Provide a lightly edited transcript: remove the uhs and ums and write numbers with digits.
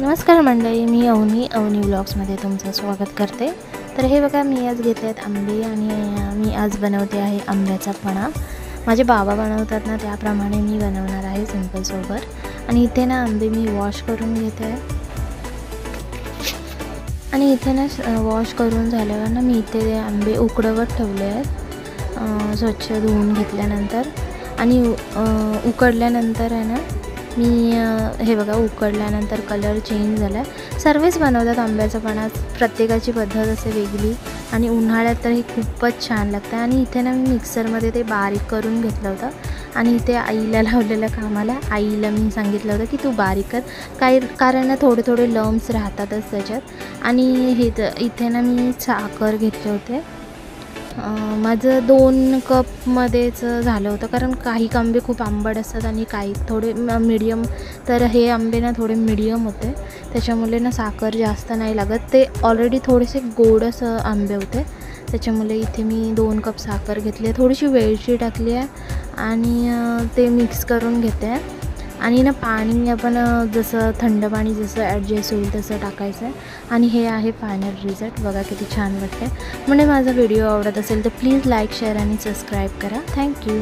नमस्कार मंडळी, मी अवनी व्लॉग्समध्ये तुमचं स्वागत करते। तर हे बघा, मी आज घेतले आहेत आंबे आणि मी आज बनवते आहे आंब्याचा पणा। माझे बाबा बनवतात ना, त्याप्रमाणे मी बनवणार आहे सिंपल सोबर। आणि इथे ना आंबे मी वॉश करून घेते आहे आणि इथे ना वॉश करून झाल्यावर ना मी इथे ते आंबे उकडवत ठेवले आहेत स्वच्छ धुवून घेतल्यानंतर। आणि उकडल्यानंतर आहे ना मी हे बघा, उकडल्यानंतर कलर चेंज झाला। सर्वच बनवतात आंब्याचा पणा, प्रत्येकाची पद्धत असते वेगळी आणि उन्हाळ्यात तर हे खूपच छान लागतं। आणि इथे ना मी मिक्सरमध्ये ते बारीक करून घेतलं होतं आणि इथे आईला लावलेलं कामाला, आईला मी सांगितलं होतं की तू बारीक कर, कारण ना थोडे थोडे लम्स राहतातच त्याच्यात। आणि हे इथे ना मी साखर घेतले होते, माझं 2 कपमध्येच झालं होतं, कारण काही आंबे खूप आंबट असतात आणि काही थोडे मीडियम। तर हे आंबे ना थोडे मीडियम होते, त्याच्यामुळे ना साखर जास्त नाही लागत, ते ऑलरेडी थोडेसे गोडस आंबे होते, त्याच्यामुळे इथे मी 2 कप साखर घेतली, थोडीशी वेलची टाकली आहे आणि ते मिक्स करून घेते आहे। आणि ना पाणी आपण जसं थंड पाणी जसं ॲडजस्ट होईल तसं टाकायचं आहे। आणि हे आहे फायनल रिझल्ट, बघा किती छान वाटते। म्हणजे माझा व्हिडिओ आवडत असेल तर प्लीज लाईक, शेअर आणि सबस्क्राईब करा। थँक्यू।